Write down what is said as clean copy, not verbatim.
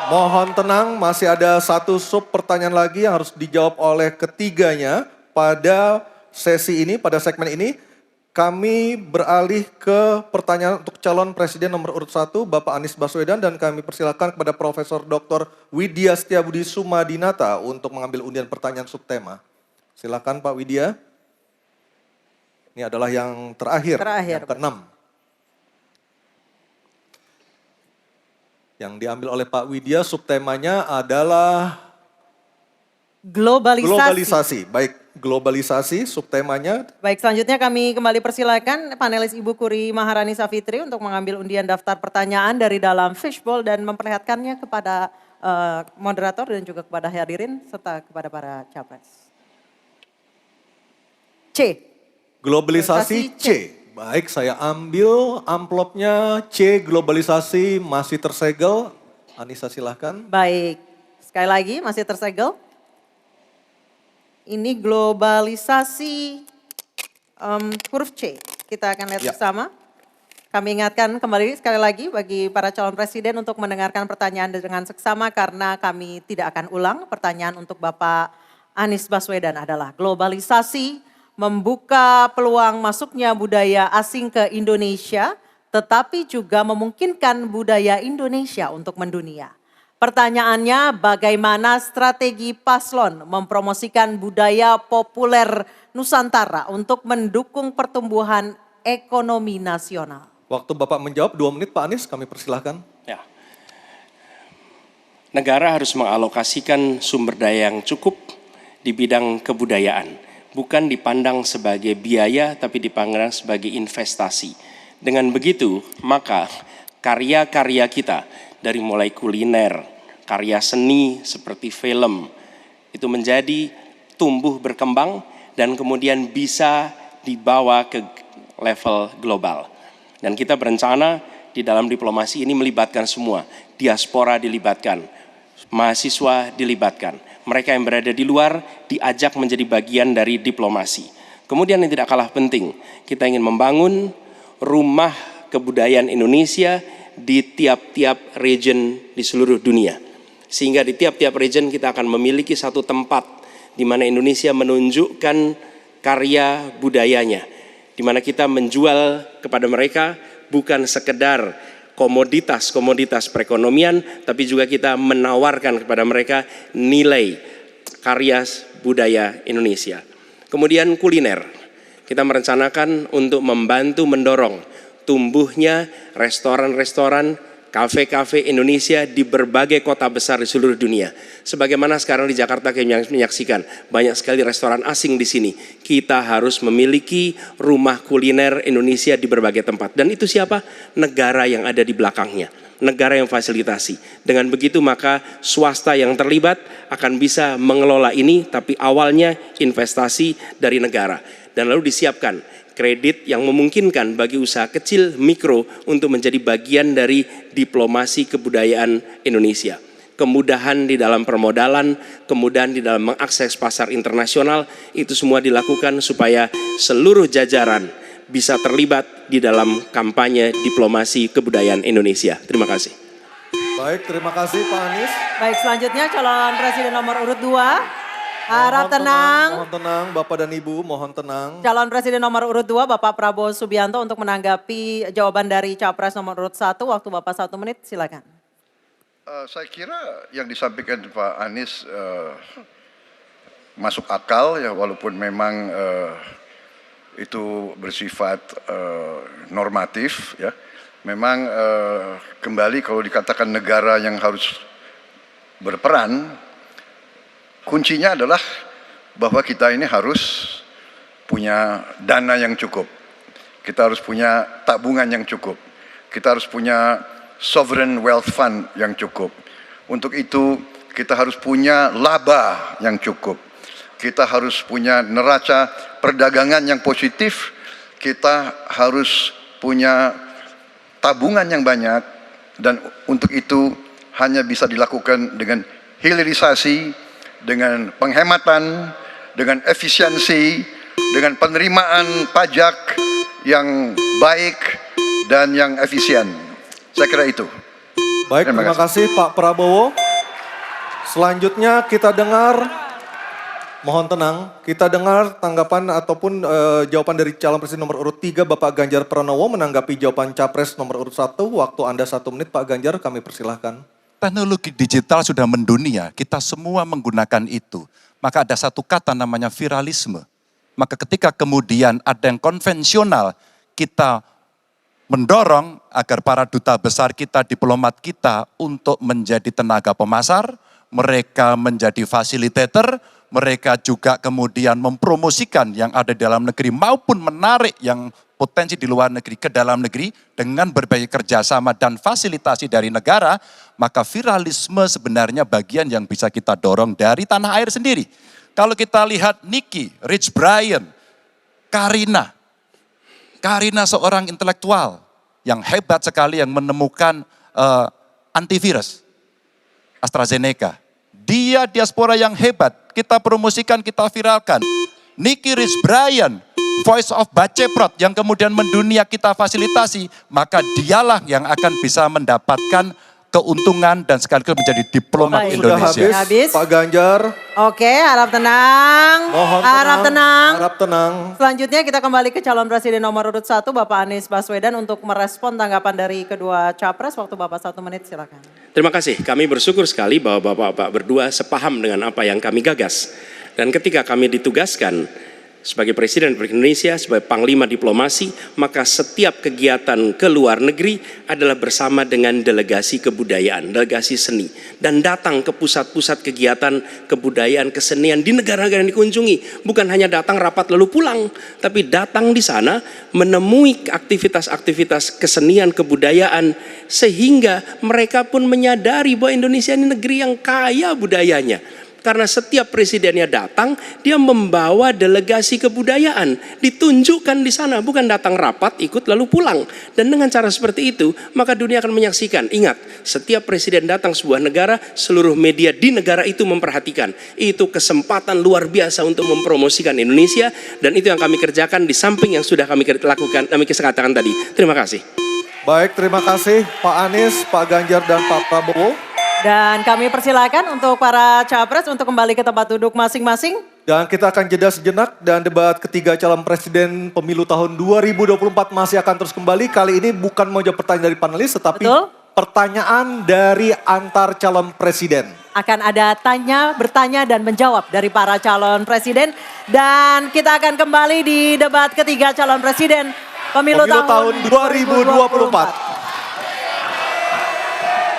Mohon tenang, masih ada satu sub pertanyaan lagi yang harus dijawab oleh ketiganya pada sesi ini, pada segmen ini. Kami beralih ke pertanyaan untuk calon presiden nomor urut 1, Bapak Anies Baswedan, dan kami persilakan kepada Profesor Dr. Widya Setiabudi Sumadinata untuk mengambil undian pertanyaan subtema. Silakan Pak Widya. Ini adalah yang terakhir. Yang ke-6. Yang diambil oleh Pak Widya, subtemanya adalah globalisasi. Baik, globalisasi subtemanya. Baik, selanjutnya kami kembali persilakan panelis Ibu Kuri Maharani Savitri untuk mengambil undian daftar pertanyaan dari dalam fishbowl dan memperlihatkannya kepada moderator dan juga kepada hadirin serta kepada para capres. C. Globalisasi C. Baik, saya ambil amplopnya C, globalisasi masih tersegel. Anissa silahkan. Baik, sekali lagi masih tersegel. Ini globalisasi huruf C. Kita akan lihat bersama. Kami ingatkan kembali sekali lagi bagi para calon presiden untuk mendengarkan pertanyaan dengan seksama karena kami tidak akan ulang. Pertanyaan untuk Bapak Anies Baswedan adalah globalisasi membuka peluang masuknya budaya asing ke Indonesia, tetapi juga memungkinkan budaya Indonesia untuk mendunia. Pertanyaannya, bagaimana strategi paslon mempromosikan budaya populer Nusantara untuk mendukung pertumbuhan ekonomi nasional? Waktu Bapak menjawab 2 menit Pak Anies, kami persilahkan. Ya. Negara harus mengalokasikan sumber daya yang cukup di bidang kebudayaan. Bukan dipandang sebagai biaya, tapi dipandang sebagai investasi. Dengan begitu, maka karya-karya kita, dari mulai kuliner, karya seni seperti film, itu menjadi tumbuh berkembang dan kemudian bisa dibawa ke level global. Dan kita berencana di dalam diplomasi ini melibatkan semua, diaspora dilibatkan, mahasiswa dilibatkan. Mereka yang berada di luar diajak menjadi bagian dari diplomasi. Kemudian yang tidak kalah penting, kita ingin membangun rumah kebudayaan Indonesia di tiap-tiap region di seluruh dunia. Sehingga di tiap-tiap region kita akan memiliki satu tempat di mana Indonesia menunjukkan karya budayanya. Di mana kita menjual kepada mereka bukan sekedar komoditas perekonomian, tapi juga kita menawarkan kepada mereka nilai karya budaya Indonesia. Kemudian kuliner, kita merencanakan untuk membantu mendorong tumbuhnya restoran-restoran, kafe-kafe Indonesia di berbagai kota besar di seluruh dunia. Sebagaimana sekarang di Jakarta kami menyaksikan banyak sekali restoran asing di sini. Kita harus memiliki rumah kuliner Indonesia di berbagai tempat. Dan itu siapa? Negara yang ada di belakangnya. Negara yang fasilitasi. Dengan begitu maka swasta yang terlibat akan bisa mengelola ini, tapi awalnya investasi dari negara. Dan lalu disiapkan kredit yang memungkinkan bagi usaha kecil mikro untuk menjadi bagian dari diplomasi kebudayaan Indonesia. Kemudahan di dalam permodalan, kemudahan di dalam mengakses pasar internasional, itu semua dilakukan supaya seluruh jajaran bisa terlibat di dalam kampanye diplomasi kebudayaan Indonesia. Terima kasih. Baik, terima kasih Pak Anies. Baik, selanjutnya calon presiden nomor urut 2. Harap tenang. Mohon tenang, Bapak dan Ibu, mohon tenang. Calon Presiden nomor urut 2, Bapak Prabowo Subianto untuk menanggapi jawaban dari Capres nomor urut 1. Waktu Bapak 1 menit, silakan. Saya kira yang disampaikan Pak Anies masuk akal ya, walaupun memang itu bersifat normatif ya. Memang kembali kalau dikatakan negara yang harus berperan, kuncinya adalah bahwa kita ini harus punya dana yang cukup. Kita harus punya tabungan yang cukup. Kita harus punya sovereign wealth fund yang cukup. Untuk itu kita harus punya laba yang cukup. Kita harus punya neraca perdagangan yang positif. Kita harus punya tabungan yang banyak. Dan untuk itu hanya bisa dilakukan dengan hilirisasi, dengan penghematan, dengan efisiensi, dengan penerimaan pajak yang baik dan yang efisien. Saya kira itu. Baik, terima kasih Pak Prabowo. Selanjutnya kita dengar, mohon tenang, kita dengar tanggapan ataupun jawaban dari calon presiden nomor urut 3 Bapak Ganjar Pranowo menanggapi jawaban capres nomor urut 1. Waktu Anda 1 menit Pak Ganjar, kami persilahkan. Teknologi digital sudah mendunia, kita semua menggunakan itu. Maka ada satu kata namanya viralisme. Maka ketika kemudian ada yang konvensional, kita mendorong agar para duta besar kita, diplomat kita untuk menjadi tenaga pemasar, mereka menjadi fasilitator, mereka juga kemudian mempromosikan yang ada di dalam negeri maupun menarik yang potensi di luar negeri ke dalam negeri dengan berbagai kerjasama dan fasilitasi dari negara, maka viralisme sebenarnya bagian yang bisa kita dorong dari tanah air sendiri. Kalau kita lihat Nicky, Rich Brian, Karina seorang intelektual yang hebat sekali yang menemukan antivirus AstraZeneca. Dia diaspora yang hebat, kita promosikan, kita viralkan. Nicky Rich Brian, Voice of Baceprot yang kemudian mendunia kita fasilitasi, maka dialah yang akan bisa mendapatkan keuntungan dan sekaligus menjadi diplomat Baik. Sudah Indonesia. Habis. Pak Ganjar, Oke, harap tenang. mohon Harap tenang. Harap tenang. Selanjutnya kita kembali ke calon presiden nomor urut 1 Bapak Anies Baswedan untuk merespon tanggapan dari kedua capres. Waktu Bapak 1 menit, silakan. Terima kasih. Kami bersyukur sekali bahwa Bapak-Bapak berdua sepaham dengan apa yang kami gagas. Dan ketika kami ditugaskan sebagai Presiden Republik Indonesia, sebagai Panglima Diplomasi, maka setiap kegiatan ke luar negeri adalah bersama dengan delegasi kebudayaan, delegasi seni. Dan datang ke pusat-pusat kegiatan kebudayaan, kesenian di negara-negara yang dikunjungi. Bukan hanya datang rapat lalu pulang, tapi datang di sana menemui aktivitas-aktivitas kesenian, kebudayaan, sehingga mereka pun menyadari bahwa Indonesia ini negeri yang kaya budayanya. Karena setiap presidennya datang, dia membawa delegasi kebudayaan, ditunjukkan di sana, bukan datang rapat, ikut lalu pulang. Dan dengan cara seperti itu, maka dunia akan menyaksikan. Ingat, setiap presiden datang sebuah negara, seluruh media di negara itu memperhatikan. Itu kesempatan luar biasa untuk mempromosikan Indonesia, dan itu yang kami kerjakan di samping yang sudah kami lakukan, kami katakan tadi. Terima kasih. Baik, terima kasih Pak Anies, Pak Ganjar, dan Pak Prabowo. Dan kami persilakan untuk para capres untuk kembali ke tempat duduk masing-masing. Dan kita akan jeda sejenak dan debat ketiga calon presiden pemilu tahun 2024 masih akan terus kembali. Kali ini bukan mau jawab pertanyaan dari panelis, tetapi Betul. pertanyaan dari antar calon presiden. Akan ada bertanya dan menjawab dari para calon presiden. Dan kita akan kembali di debat ketiga calon presiden pemilu tahun 2024. 2024.